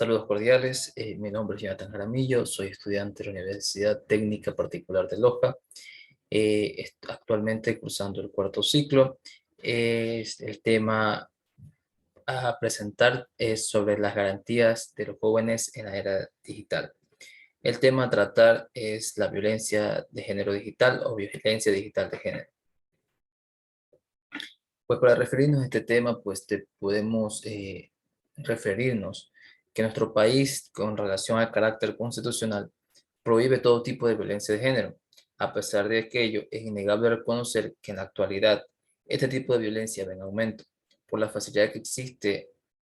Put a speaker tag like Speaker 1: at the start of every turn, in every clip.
Speaker 1: Saludos cordiales, mi nombre es Jonathan Jaramillo, soy estudiante de la Universidad Técnica Particular de Loja, actualmente cursando el cuarto ciclo. El tema a presentar es sobre las garantías de los jóvenes en la era digital. El tema a tratar es la violencia de género digital o violencia digital de género. Pues para referirnos a este tema, pues podemos referirnos que nuestro país, con relación al carácter constitucional, prohíbe todo tipo de violencia de género. A pesar de aquello, es innegable reconocer que en la actualidad este tipo de violencia va en aumento por la facilidad que existe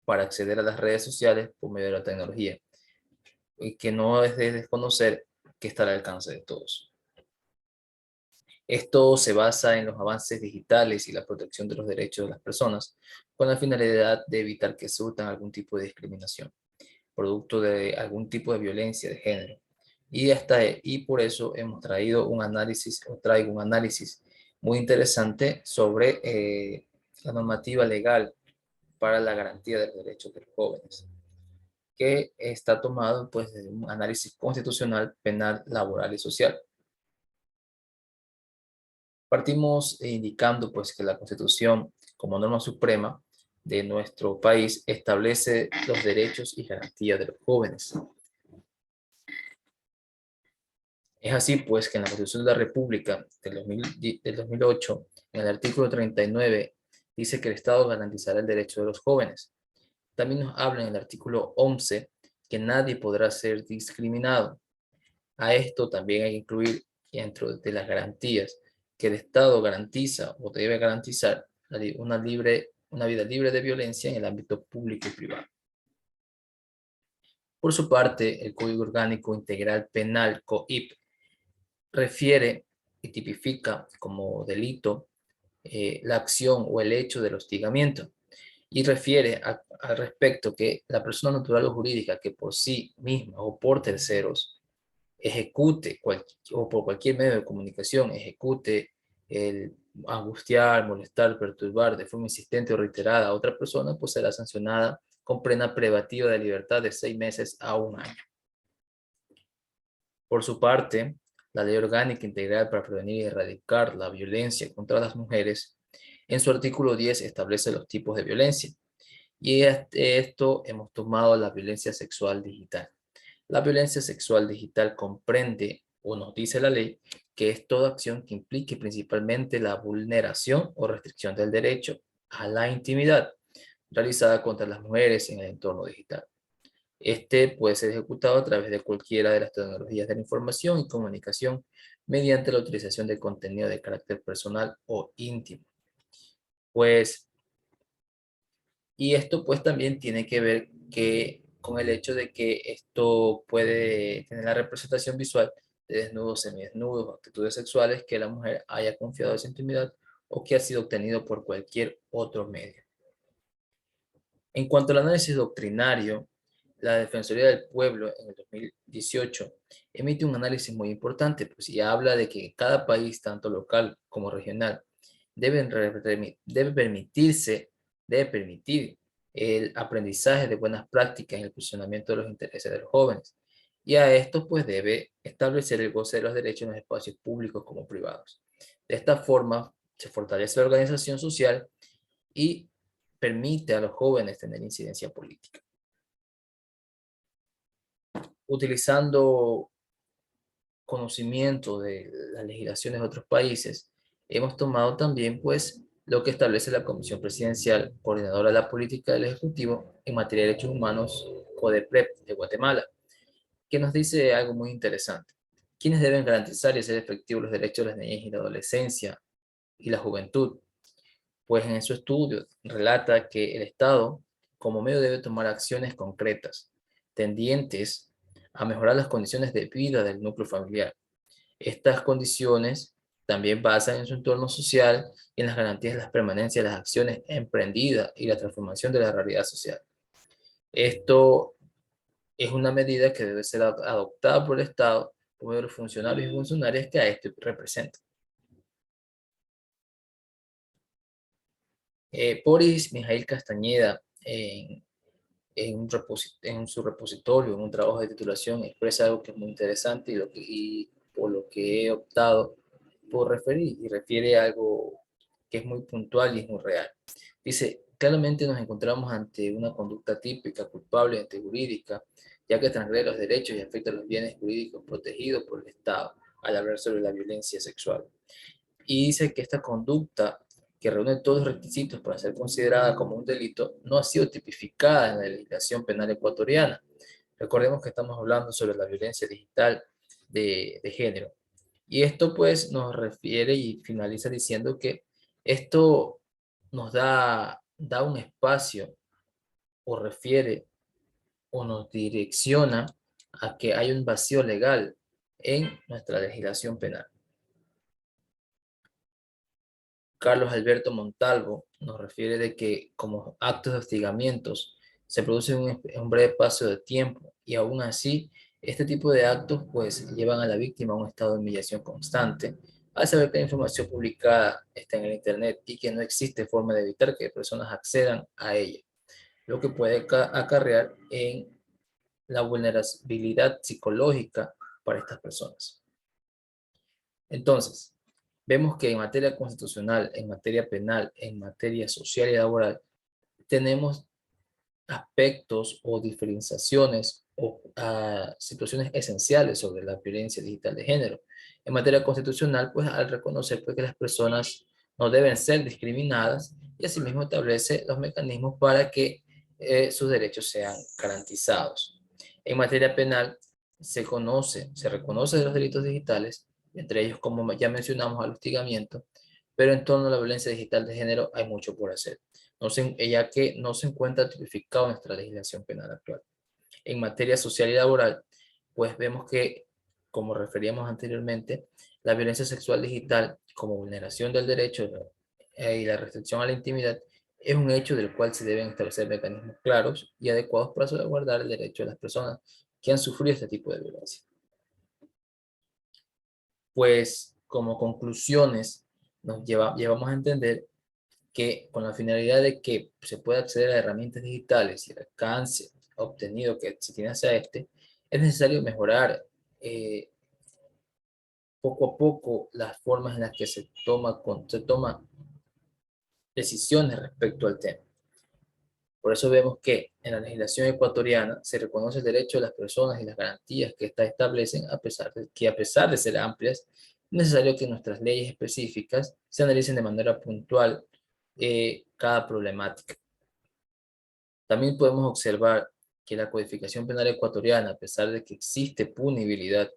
Speaker 1: para acceder a las redes sociales por medio de la tecnología y que no es de desconocer que está al alcance de todos. Esto se basa en los avances digitales y la protección de los derechos de las personas, con la finalidad de evitar que surtan algún tipo de discriminación, producto de algún tipo de violencia de género. Y por eso hemos traído un análisis, o traigo un análisis muy interesante sobre la normativa legal para la garantía de los derechos de los jóvenes, que está tomado pues, de un análisis constitucional, penal, laboral y social. Partimos indicando pues que la Constitución, como norma suprema de nuestro país, establece los derechos y garantías de los jóvenes. Es así pues que en la Constitución de la República del 2008, en el artículo 39, dice que el Estado garantizará el derecho de los jóvenes. También nos habla en el artículo 11 que nadie podrá ser discriminado. A esto también hay que incluir dentro de las garantías que el Estado garantiza o debe garantizar una vida libre de violencia en el ámbito público y privado. Por su parte, el Código Orgánico Integral Penal, COIP, refiere y tipifica como delito la acción o el hecho del hostigamiento y refiere al respecto que la persona natural o jurídica que por sí misma o por terceros ejecute o por cualquier medio de comunicación ejecute el angustiar, molestar, perturbar de forma insistente o reiterada a otra persona, pues será sancionada con pena privativa de libertad de 6 meses a 1 año. Por su parte, la Ley Orgánica Integral para Prevenir y Erradicar la Violencia contra las Mujeres, en su artículo 10 establece los tipos de violencia. Y esto hemos tomado la violencia sexual digital. La violencia sexual digital comprende, o nos dice la ley, que es toda acción que implique principalmente la vulneración o restricción del derecho a la intimidad realizada contra las mujeres en el entorno digital. Este puede ser ejecutado a través de cualquiera de las tecnologías de la información y comunicación mediante la utilización de contenido de carácter personal o íntimo. Pues, y esto pues también tiene que ver con el hecho de que esto puede tener la representación visual de desnudos, semidesnudos, o actitudes sexuales que la mujer haya confiado en su intimidad o que ha sido obtenido por cualquier otro medio. En cuanto al análisis doctrinario, la Defensoría del Pueblo en el 2018 emite un análisis muy importante, pues, y habla de que cada país, tanto local como regional, debe permitir el aprendizaje de buenas prácticas en el funcionamiento de los intereses de los jóvenes. Y a esto, pues, debe establecer el goce de los derechos en los espacios públicos como privados. De esta forma, se fortalece la organización social y permite a los jóvenes tener incidencia política. Utilizando conocimiento de las legislaciones de otros países, hemos tomado también pues lo que establece la Comisión Presidencial Coordinadora de la Política del Ejecutivo en materia de derechos humanos, CODEPREP de Guatemala, que nos dice algo muy interesante. ¿Quiénes deben garantizar y hacer efectivos los derechos de la niñez y la adolescencia y la juventud? Pues en su estudio relata que el Estado como medio debe tomar acciones concretas tendientes a mejorar las condiciones de vida del núcleo familiar. Estas condiciones también basan en su entorno social y en las garantías de la permanencia de las acciones emprendidas y la transformación de la realidad social. Esto es una medida que debe ser adoptada por el Estado por medio de los funcionarios y funcionarias que a esto representan. Boris Mijail Castañeda, en en su repositorio, en un trabajo de titulación, expresa algo que es muy interesante y por lo que he optado por referir, y refiere a algo que es muy puntual y es muy real. Dice, claramente nos encontramos ante una conducta típica, culpable, antijurídica, ya que transgrede los derechos y afecta los bienes jurídicos protegidos por el Estado al hablar sobre la violencia sexual. Y dice que esta conducta, que reúne todos los requisitos para ser considerada como un delito, no ha sido tipificada en la legislación penal ecuatoriana. Recordemos que estamos hablando sobre la violencia digital de género. Y esto pues nos refiere y finaliza diciendo que esto nos da un espacio o refiere o nos direcciona a que hay un vacío legal en nuestra legislación penal. Carlos Alberto Montalvo nos refiere de que como actos de hostigamientos se produce un breve paso de tiempo y aún así este tipo de actos pues llevan a la víctima a un estado de humillación constante al saber que la información publicada está en el internet y que no existe forma de evitar que personas accedan a ella, lo que puede acarrear en la vulnerabilidad psicológica para estas personas. Entonces, vemos que en materia constitucional, en materia penal, en materia social y laboral, tenemos aspectos o diferenciaciones o situaciones esenciales sobre la violencia digital de género. En materia constitucional, pues al reconocer pues, que las personas no deben ser discriminadas y asimismo establece los mecanismos para que sus derechos sean garantizados. En materia penal, se reconoce de los delitos digitales, entre ellos, como ya mencionamos, al hostigamiento, pero en torno a la violencia digital de género hay mucho por hacer ya que no se encuentra tipificado en nuestra legislación penal actual. En materia social y laboral, pues vemos que, como referíamos anteriormente, la violencia sexual digital como vulneración del derecho y la restricción a la intimidad es un hecho del cual se deben establecer mecanismos claros y adecuados para salvaguardar el derecho de las personas que han sufrido este tipo de violencia. Pues como conclusiones llevamos a entender que con la finalidad de que se pueda acceder a herramientas digitales y el alcance obtenido que se tiene hacia este, es necesario mejorar eh, poco a poco las formas en las que se toma decisiones respecto al tema. Por eso vemos que en la legislación ecuatoriana se reconoce el derecho de las personas y las garantías que éstas establecen, a pesar de ser amplias, es necesario que nuestras leyes específicas se analicen de manera puntual cada problemática. También podemos observar que la codificación penal ecuatoriana, a pesar de que existe punibilidad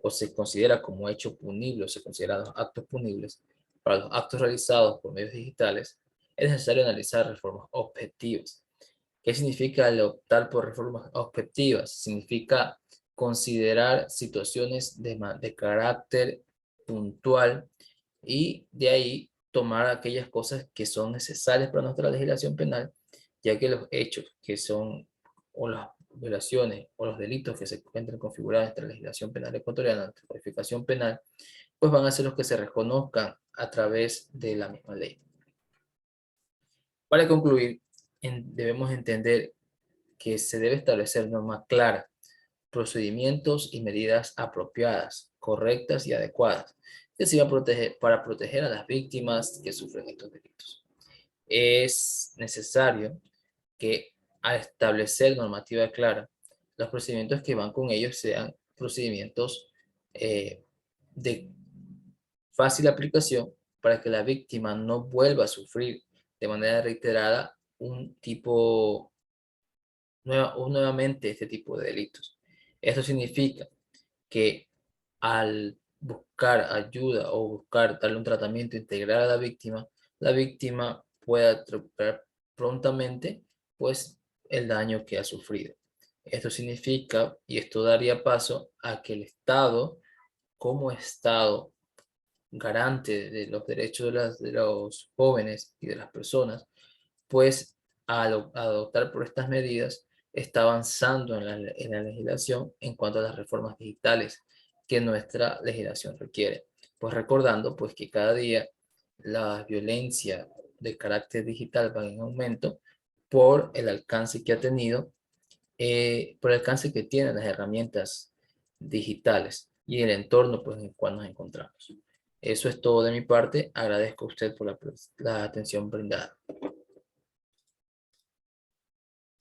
Speaker 1: o se considera como hecho punible o se consideran actos punibles para los actos realizados por medios digitales, es necesario analizar reformas objetivas. ¿Qué significa el optar por reformas objetivas? Significa considerar situaciones de carácter puntual y de ahí tomar aquellas cosas que son necesarias para nuestra legislación penal, ya que los hechos que son, o las violaciones o los delitos que se encuentran configurados en nuestra legislación penal ecuatoriana, nuestra codificación penal, pues van a ser los que se reconozcan a través de la misma ley. Para concluir, debemos entender que se debe establecer normas claras, procedimientos y medidas apropiadas, correctas y adecuadas, que sirvan para proteger a las víctimas que sufren estos delitos. Es necesario que al establecer normativa clara, los procedimientos que van con ellos sean procedimientos de fácil aplicación para que la víctima no vuelva a sufrir de manera reiterada nuevamente este tipo de delitos. Esto significa que al buscar ayuda o buscar darle un tratamiento integral a la víctima pueda recuperar prontamente pues el daño que ha sufrido. Esto significa, y esto daría paso a que el Estado, como Estado garante de los derechos de los jóvenes y de las personas, pues al adoptar por estas medidas está avanzando en la legislación en cuanto a las reformas digitales que nuestra legislación requiere. Pues recordando pues que cada día la violencia de carácter digital va en aumento por el alcance que ha tenido por el alcance que tienen las herramientas digitales y el entorno pues, en el cual nos encontramos. Eso es todo de mi parte. Agradezco a usted por la atención brindada.